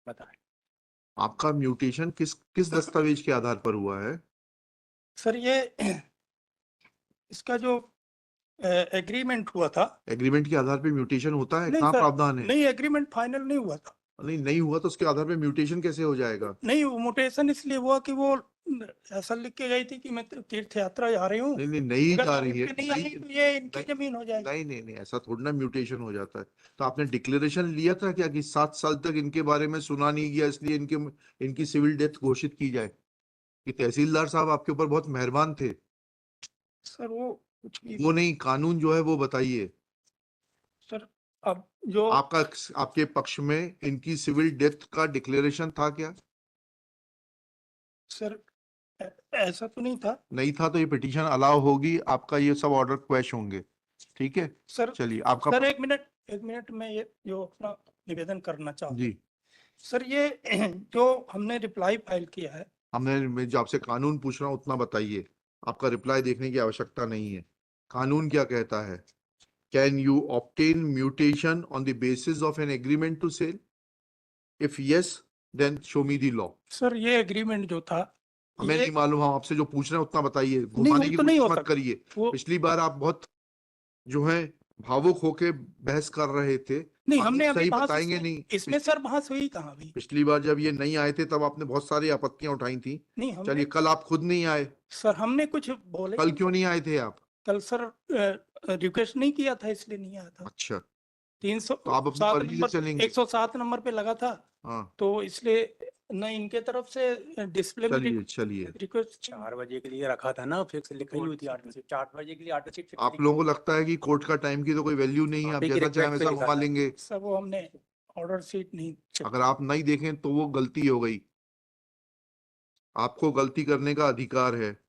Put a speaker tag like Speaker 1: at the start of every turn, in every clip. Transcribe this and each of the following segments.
Speaker 1: बताएं।
Speaker 2: आपका म्यूटेशन किस किस दस्तावेज के आधार पर हुआ है?
Speaker 1: सर ये इसका जो एग्रीमेंट हुआ था।
Speaker 2: एग्रीमेंट के आधार पे म्यूटेशन होता है?
Speaker 1: नहीं
Speaker 2: कहाँ
Speaker 1: सर,
Speaker 2: प्रावधान है?
Speaker 1: नहीं एग्रीमेंट फाइनल नहीं हुआ था।
Speaker 2: नहीं हुआ तो उसके आधार पे म्यूटेशन कैसे हो जाएगा?
Speaker 1: नहीं, वो म्यूटेशन इसलिए हुआ कि वो ऐसा लिख के गई थी कि मैं तीर्थ यात्रा जा रही हूँ,
Speaker 2: नहीं
Speaker 1: अगर
Speaker 2: जा
Speaker 1: टाइम
Speaker 2: रही है।
Speaker 1: पे नहीं आई तो ये इनकी
Speaker 2: नहीं
Speaker 1: जमीन हो जाएगी।
Speaker 2: नहीं, ऐसा थोड़ा ना म्यूटेशन हो जाता है। तो आपने डिक्लेरेशन लिया था क्या कि 7 साल तक इनके बारे में सुना नहीं गया, इसलिए इनकी सिविल डेथ घोषित की जाए? कि तहसीलदार साहब आपके ऊपर बहुत मेहरबान थे।
Speaker 1: सर वो कुछ भी
Speaker 2: वो नहीं, कानून जो है वो बताइए।
Speaker 1: सर, अब जो
Speaker 2: आपके पक्ष में इनकी सिविल डेथ का डिक्लेरेशन था क्या?
Speaker 1: सर ऐसा तो नहीं था।
Speaker 2: नहीं था तो ये पिटीशन अलाउ होगी, आपका ये सब ऑर्डर क्वैश होंगे। ठीक है,
Speaker 1: सर
Speaker 2: चलिए आपका
Speaker 1: सर एक मिनट में ये जो अपना निवेदन करना चाहता
Speaker 2: जी।
Speaker 1: हूँ। सर ये जो हमने रिप्लाई फाइल किया है।
Speaker 2: मैं जो आपसे कानून पूछ रहा हूँ उतना बताइए, आपका रिप्लाई देखने की आवश्यकता नहीं है। कानून क्या कहता है? Can you obtain mutation on the basis of an agreement to sale? If yes, then show me the law.
Speaker 1: Sir ये एग्रीमेंट जो था,
Speaker 2: हमें नहीं मालूम, हम आपसे जो पूछ रहे हैं उतना बताइए,
Speaker 1: नहीं
Speaker 2: घुमाने
Speaker 1: वो
Speaker 2: की
Speaker 1: तो नहीं
Speaker 2: कोशिश
Speaker 1: हो
Speaker 2: मत
Speaker 1: सकता
Speaker 2: करिए।
Speaker 1: वो।
Speaker 2: पिछली बार आप बहुत जो है भावुक होके बहस कर रहे थे,
Speaker 1: नहीं,
Speaker 2: आप
Speaker 1: हमने अभी
Speaker 2: सही
Speaker 1: बहस
Speaker 2: बताएंगे नहीं।
Speaker 1: इसमें सर बहस हुई कहाँ अभी?
Speaker 2: पिछली बार जब ये नहीं आए थे तब आपने बहुत सारी आपत्तियां उठाई थी।
Speaker 1: नहीं हमने
Speaker 2: चलिए, कल आप खुद नहीं आए।
Speaker 1: सर हमने कुछ बोले
Speaker 2: कल
Speaker 1: नहीं
Speaker 2: क्यों
Speaker 1: सर।
Speaker 2: नहीं आए थे आप?
Speaker 1: कल सर रिक्वेस्ट नहीं किया था इसलिए नहीं आया था।
Speaker 2: अच्छा,
Speaker 1: 307
Speaker 2: तो आप अपनी मर्जी से
Speaker 1: नंबर,
Speaker 2: चलेंगे?
Speaker 1: 107 नंबर पे लगा था,
Speaker 2: हाँ,
Speaker 1: तो इसलिए न इनके तरफ से डिस्प्ले में
Speaker 2: चलिए।
Speaker 1: रिक्वेस्ट
Speaker 3: 4 बजे के लिए रखा था ना, फिक्स लिखी हुई थी 8 बजे, 4 बजे के लिए 8 बजे
Speaker 2: आप लोगों को लगता है कि कोर्ट का टाइम की तो कोई वैल्यू नहीं है, आप
Speaker 3: आप ही की
Speaker 2: जैसा चाहे
Speaker 3: request पे
Speaker 2: वैसा
Speaker 3: लिखा
Speaker 2: घुमा
Speaker 3: था।
Speaker 2: लेंगे।
Speaker 1: सब वो हमने ऑर्डर शीट नहीं check
Speaker 2: अगर आप नहीं देखें तो वो गलती हो गई, आपको गलती करने का अधिकार है।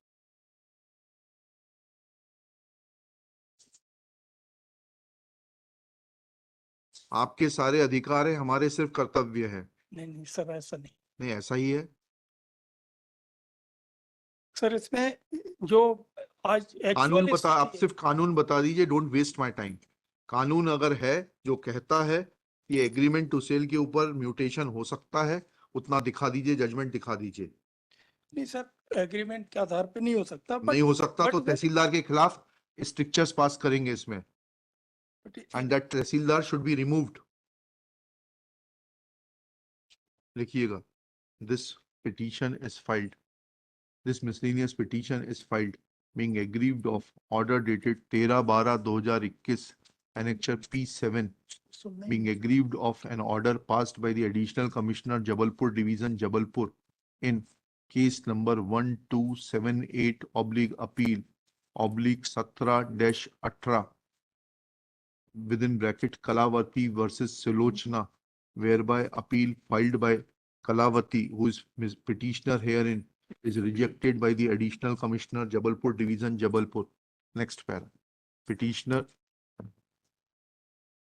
Speaker 2: आपके सारे अधिकार है, हमारे सिर्फ कर्तव्य है।
Speaker 1: नहीं सर ऐसा नहीं।
Speaker 2: नहीं, ऐसा ही है।
Speaker 1: सर इसमें जो आज
Speaker 2: कानून
Speaker 1: एक्चुअल
Speaker 2: बता, आप सिर्फ कानून बता दीजिए, डोंट वेस्ट माय टाइम। कानून अगर है जो कहता है कि एग्रीमेंट टू सेल के ऊपर म्यूटेशन हो सकता है, उतना दिखा दीजिए, जजमेंट दिखा दीजिए।
Speaker 1: नहीं सर, एग्रीमेंट के आधार पे नहीं हो सकता,
Speaker 2: नहीं हो सकता तो
Speaker 1: but
Speaker 2: तहसीलदार के खिलाफ स्ट्रिक्चर्स पास करेंगे इसमें, and that tehsildar should be removed. लिखिएगा, this petition is filed, this miscellaneous petition is filed being aggrieved of order dated 13/12/2021 annexure P7 being aggrieved of an order passed by the additional commissioner Jabalpur division Jabalpur in case number 1278 oblique appeal oblique 17-18 within bracket Kalavati versus Silochna, whereby appeal filed by Kalavati, who is petitioner herein, is rejected by the additional commissioner Jabalpur division Jabalpur. Next para. Petitioner,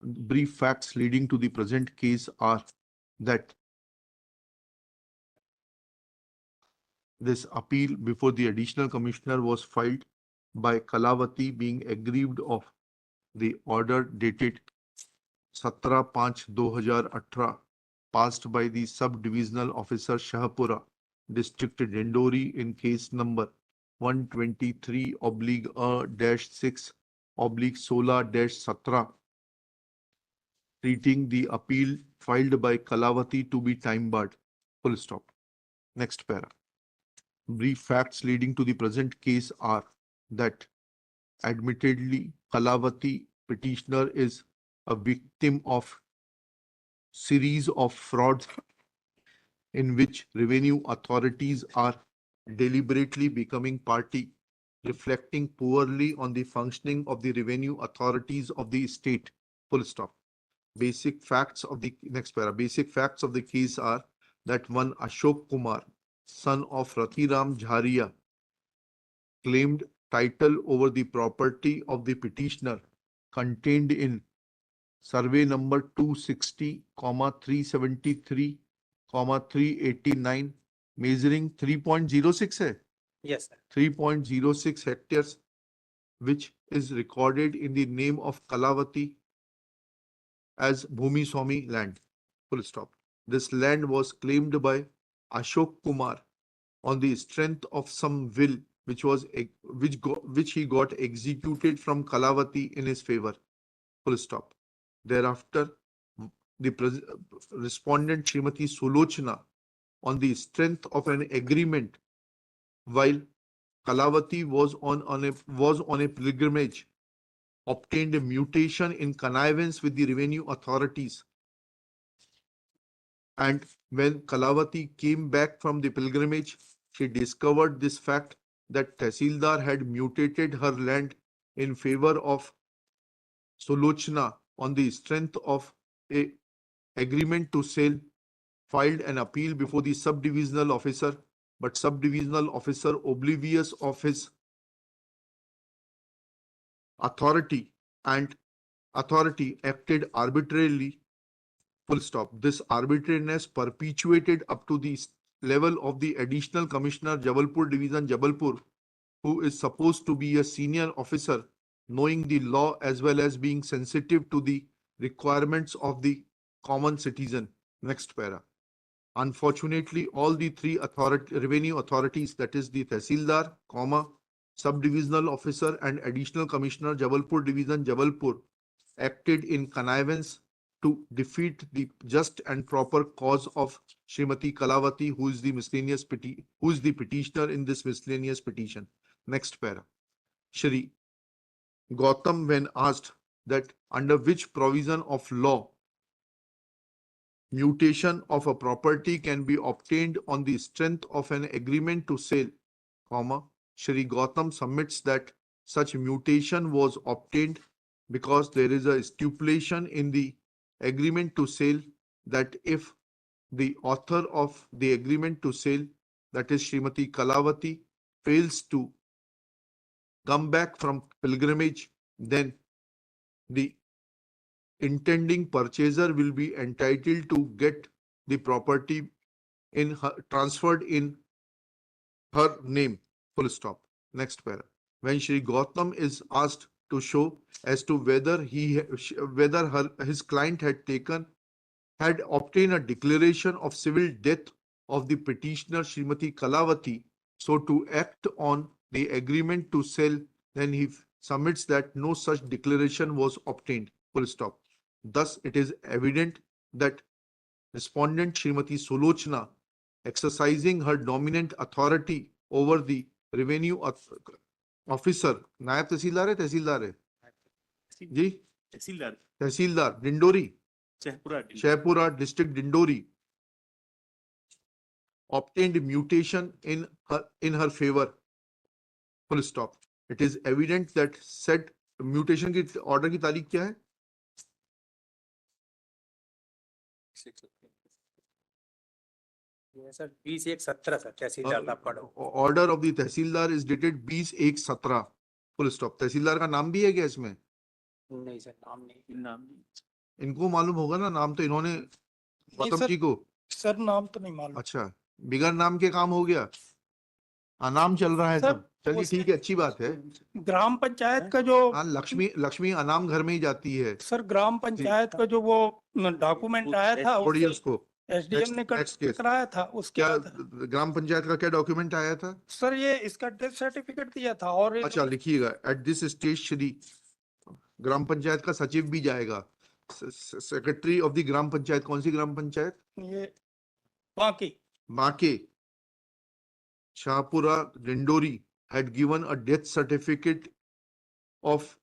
Speaker 2: brief facts leading to the present case are that this appeal before the additional commissioner was filed by Kalavati being aggrieved of the order dated 17/5/2018 passed by the sub-divisional officer Shahpura, district Dindori in case number 123/6/16-17 treating the appeal filed by Kalavati to be time barred. Full stop. Next para. Brief facts leading to the present case are that admittedly Kalavati petitioner is a victim of series of frauds in which revenue authorities are deliberately becoming party, reflecting poorly on the functioning of the revenue authorities of the state. Full stop. Basic facts of the next para. Basic facts of the case are that one Ashok Kumar, son of Rathiram Jharia, claimed title over the property of the petitioner contained in survey number 260, 373, 389, measuring 3.06 है?
Speaker 3: Yes, sir.
Speaker 2: 3.06 hectares, which is recorded in the name of Kalavati as Bhumi Swami land. Full stop. this land was claimed by Ashok Kumar on the strength of some will which he got executed from Kalavati in his favor. Full stop. Thereafter, the respondent Srimati Sulochana, on the strength of an agreement while Kalavati was on a pilgrimage, obtained a mutation in connivance with the revenue authorities. And when Kalavati came back from the pilgrimage, she discovered this fact that Tehsildar had mutated her land in favor of Sulochana on the strength of a agreement to sell, filed an appeal before the sub-divisional officer, but sub-divisional officer, oblivious of his authority, acted arbitrarily. Full stop. This arbitrariness perpetuated up to the level of the additional commissioner, Jabalpur Division, Jabalpur, who is supposed to be a senior officer, knowing the law as well as being sensitive to the requirements of the common citizen. Next para. Unfortunately, all the three revenue authorities, that is the Tehsildar, sub-divisional officer and additional commissioner, Jabalpur Division, Jabalpur, acted in connivance to defeat the just and proper cause of Srimati Kalavati, who is the petitioner in this miscellaneous petition. Next para. Shri Gautam, when asked that under which provision of law mutation of a property can be obtained on the strength of an agreement to sell, Shri Gautam submits that such mutation was obtained because there is a stipulation in the agreement to sell that if the author of the agreement to sell, that is Srimati Kalavati, fails to come back from pilgrimage, then the intending purchaser will be entitled to get the property transferred in her name. Full stop. Next para. When Shri Gautam is asked to show as to whether his client had obtained a declaration of civil death of the petitioner Srimati Kalavati, so to act on the agreement to sell, then he submits that no such declaration was obtained. Full stop. Thus, it is evident that respondent Srimati Sulochana, exercising her dominant authority over the revenue officer, नायब तहसीलदार है जी, तहसीलदार Dindori, Shaipura district, Dindori, obtained mutation in her favor. Full stop. It is evident that said mutation की order की तारीख क्या है?
Speaker 3: Sir 20/1/17 sir तहसीलदार साहब का
Speaker 2: Order of the tehsildar is dated 20/1/17. Full stop. तहसीलदार का नाम भी है क्या इसमें?
Speaker 3: नहीं सर, नाम नहीं।
Speaker 2: इनको मालूम होगा ना, नाम तो इन्होंने गौतम जी को।
Speaker 1: सर नाम तो नहीं मालूम।
Speaker 2: अच्छा, बिगर नाम के काम हो गया, अनाम चल रहा है सब। चलिए ठीक है, अच्छी बात है।
Speaker 1: ग्राम पंचायत का जो
Speaker 2: लक्ष्मी अनाम घर में ही जाती है
Speaker 1: सर, ग्राम पंचायत का जो वो डॉक्यूमेंट आया था,
Speaker 2: छोड़िए उसको,
Speaker 1: एसडीएम ने कराया था। उसके
Speaker 2: क्या
Speaker 1: बाद
Speaker 2: ग्राम पंचायत का क्या डॉक्यूमेंट आया था?
Speaker 1: सर ये इसका डेथ सर्टिफिकेट दिया था। और
Speaker 2: अच्छा लिखिएगा, एट दिस स्टेज श्री ग्राम पंचायत का सचिव भी जाएगा, secretary of the gram panchayat. कौन सी ग्राम पंचायत?
Speaker 1: ये बाकी
Speaker 2: Shahpura Dindori had given a death certificate of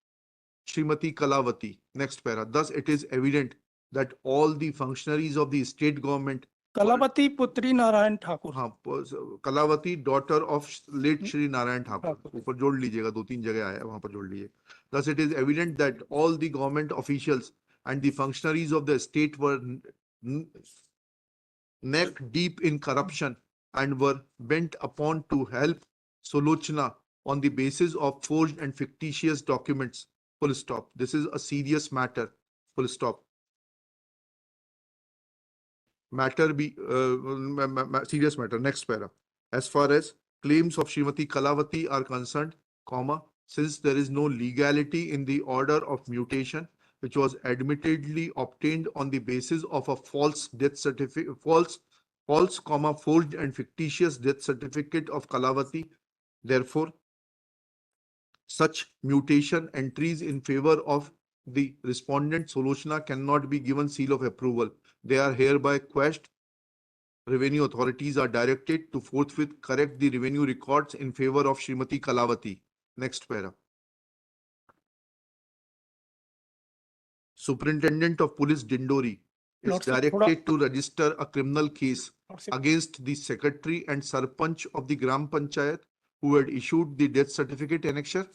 Speaker 2: Srimati Kalavati. Next para. Thus it is evident that all the functionaries of the state government,
Speaker 1: Kalavati पुत्री नारायण ठाकुर,
Speaker 2: हाँ, Kalavati daughter of late Shri Narayan Thakur, ऊपर जोड़ लीजिएगा, 2-3 जगह आया है, वहां पर जोड़ लीजिए। Thus it is evident that all the government officials and the functionaries of the state were neck deep in corruption and were bent upon to help Sulochana on the basis of forged and fictitious documents. Full stop. This is a serious matter. Full stop. Serious matter. Next para. As far as claims of Srimati Kalavati are concerned, since there is no legality in the order of mutation, which was admittedly obtained on the basis of a false death certificate, false, forged and fictitious death certificate of Kalavati. Therefore, such mutation entries in favor of the respondent Solochana cannot be given seal of approval. They are hereby quashed. Revenue authorities are directed to forthwith correct the revenue records in favor of Srimati Kalavati. Next para. Superintendent of Police Dindori is
Speaker 1: Lord, sir,
Speaker 2: directed to register a criminal case
Speaker 1: Lordship,
Speaker 2: against the secretary and sarpanch of the Gram Panchayat who had issued the death certificate annexure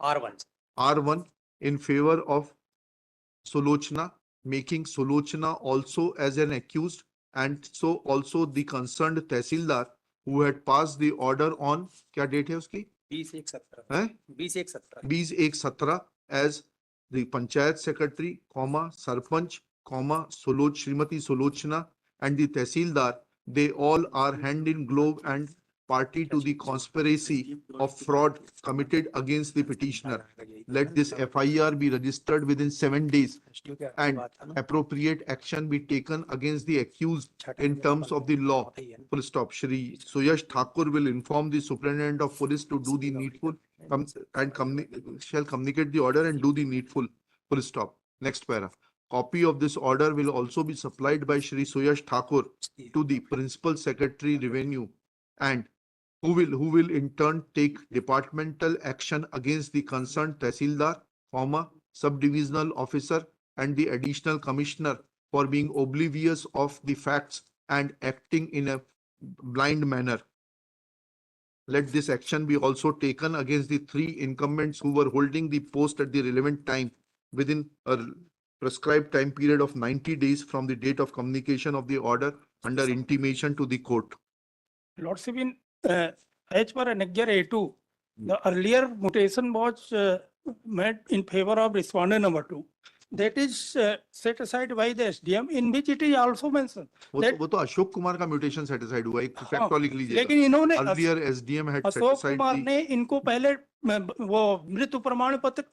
Speaker 3: R1.
Speaker 2: R1 in favor of Solochana, making Solochana also as an accused, and so also the concerned Tehsildar who had passed the order on क्या date है उसकी
Speaker 3: 20/1/17
Speaker 2: है
Speaker 3: 20/1/17
Speaker 2: 20/1/17 as the Panchayat Secretary, Sarpanch, Srimati Solochana and the Tehsildar. They all are hand in glove and party to the conspiracy of fraud committed against the petitioner. Let this FIR be registered within 7 days and appropriate action be taken against the accused in terms of the law. Full stop. Shri Suyash Thakur will inform the Superintendent of Police to do the needful shall communicate the order and do the needful. Full stop. Next para. Copy of this order will also be supplied by Shri Suyash Thakur to the Principal Secretary Revenue, and who will in turn take departmental action against the concerned Tehsildar, Sub-Divisional Officer and the Additional Commissioner for being oblivious of the facts and acting in a blind manner. Let this action be also taken against the 3 incumbents who were holding the post at the relevant time within a prescribed time period of 90 days from the date of communication of the order under intimation to the court.
Speaker 1: Lordship, in as per Annexure A2, the earlier mutation was made in favor of respondent number 2. That is set aside by the SDM, in which it is also mentioned.
Speaker 2: वो तो अशोक कुमार का mutation cetacide हुआ है, fact लिख लीजिएगा.
Speaker 1: लेकिन इन्होंने
Speaker 2: Earlier SDM had set
Speaker 1: Ashok
Speaker 2: aside
Speaker 1: Kumar
Speaker 2: the
Speaker 1: ने इनको पहले वो मृत्यु प्रमाण पत्र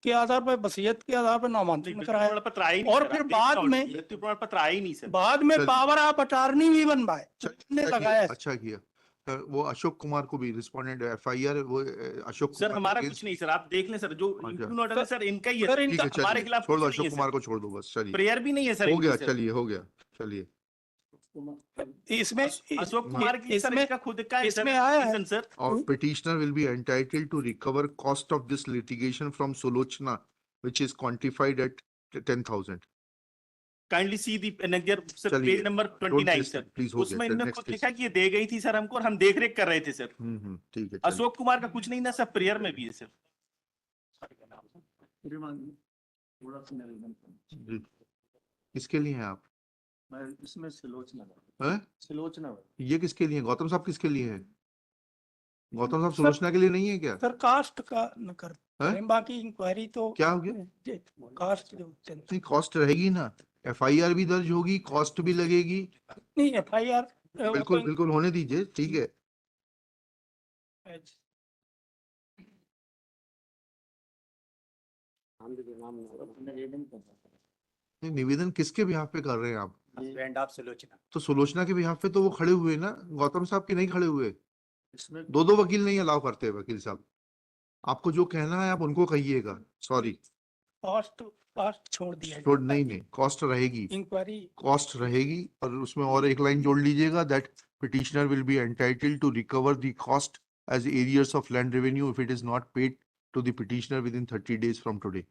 Speaker 1: के आधार पर, वसीयत के आधार पर नामांकन कराया
Speaker 4: पत्र आया ही नहीं
Speaker 1: और
Speaker 4: सर,
Speaker 1: फिर
Speaker 4: आप
Speaker 1: बाद
Speaker 4: देखना,
Speaker 1: में
Speaker 4: मृत्यु प्रमाण पत्र आया ही नहीं सर.
Speaker 1: बाद में
Speaker 2: चल-
Speaker 1: पावर ऑफ अटार्नी भी बनवाए ने लगाया.
Speaker 2: अच्छा किया. वो अशोक कुमार को भी रिस्पोंडेंट FIR वो अशोक
Speaker 4: सर
Speaker 2: कुमार
Speaker 4: हमारा
Speaker 2: के
Speaker 4: कुछ नहीं सर, आप देख लें सर, जो
Speaker 2: अच्छा।
Speaker 4: इंक्लूड ऑर्डर है सर इनका ही है
Speaker 1: सर,
Speaker 4: सर,
Speaker 2: ठीक है,
Speaker 4: हमारे
Speaker 2: चलिए
Speaker 4: खिलाफ
Speaker 2: छोड़ दो,
Speaker 4: कुछ नहीं
Speaker 2: अशोक
Speaker 4: है
Speaker 2: कुमार
Speaker 4: सर,
Speaker 2: को छोड़ दो बस. चलिए
Speaker 4: प्रेयर भी नहीं है सर
Speaker 2: हो गया,
Speaker 4: इनकी सर.
Speaker 2: चलिए हो गया, चलिए.
Speaker 1: इसमें
Speaker 4: अशोक कुमार की सर
Speaker 1: इसमें
Speaker 4: इसका खुद का है सर
Speaker 1: इसमें आया है.
Speaker 4: petition, sir.
Speaker 2: Or petitioner will be entitled to recover cost of this litigation from Solochana, which is quantified at 10,000.
Speaker 4: Kindly see the annexure sir,
Speaker 2: चलिए,
Speaker 4: page number
Speaker 2: Don't
Speaker 4: 29
Speaker 2: list
Speaker 4: sir.
Speaker 2: it, please हो
Speaker 4: उसमें
Speaker 2: गया.
Speaker 4: इन्होंने
Speaker 2: Next
Speaker 4: खुद
Speaker 2: case.
Speaker 4: लिखा कि ये दे गई थी सर हमको और हम देख रेख कर रहे थे सर.
Speaker 2: ठीक है. चलिए.
Speaker 4: अशोक कुमार का कुछ नहीं ना सर, प्रेयर में भी है सर.
Speaker 2: जी. किसके लिए हैं आप?
Speaker 3: इसमें सिलोचना
Speaker 2: हैं? ये किसके लिए हैं? गौतम साहब किसके लिए हैं? गौतम साहब
Speaker 1: सर-
Speaker 2: सुलोचना के लिए नहीं है क्या?
Speaker 1: सर कास्ट का न कर
Speaker 2: हैं?
Speaker 1: बाकी इंक्वायरी तो
Speaker 2: क्या हो गया?
Speaker 1: कास्ट जो
Speaker 2: नहीं, कॉस्ट रहेगी ना, FIR भी दर्ज होगी, कॉस्ट भी लगेगी.
Speaker 1: नहीं FIR
Speaker 2: बिल्कुल बिल्कुल होने दीजिए, ठीक है. नहीं, निवेदन किसके बिहाफ पे कर रहे हैं आप?
Speaker 3: Husband of Sulochana.
Speaker 2: तो सुलोचना के बिहाफ पे तो वो खड़े हुए ना, गौतम साहब के नहीं खड़े हुए.
Speaker 3: इसमें
Speaker 2: 2 वकील नहीं अलाउ करते वकील साहब. आपको जो कहना है आप उनको कहिएगा. सॉरी,
Speaker 1: कास्ट छोड़ दिया
Speaker 2: छोड़ नहीं, कॉस्ट रहेगी,
Speaker 1: इंक्वायरी.
Speaker 2: कॉस्ट रहेगी. और उसमें और एक लाइन जोड़ लीजिएगा, that petitioner will be entitled to recover the cost as arrears of land revenue if it is not paid to the petitioner within 30 days from today.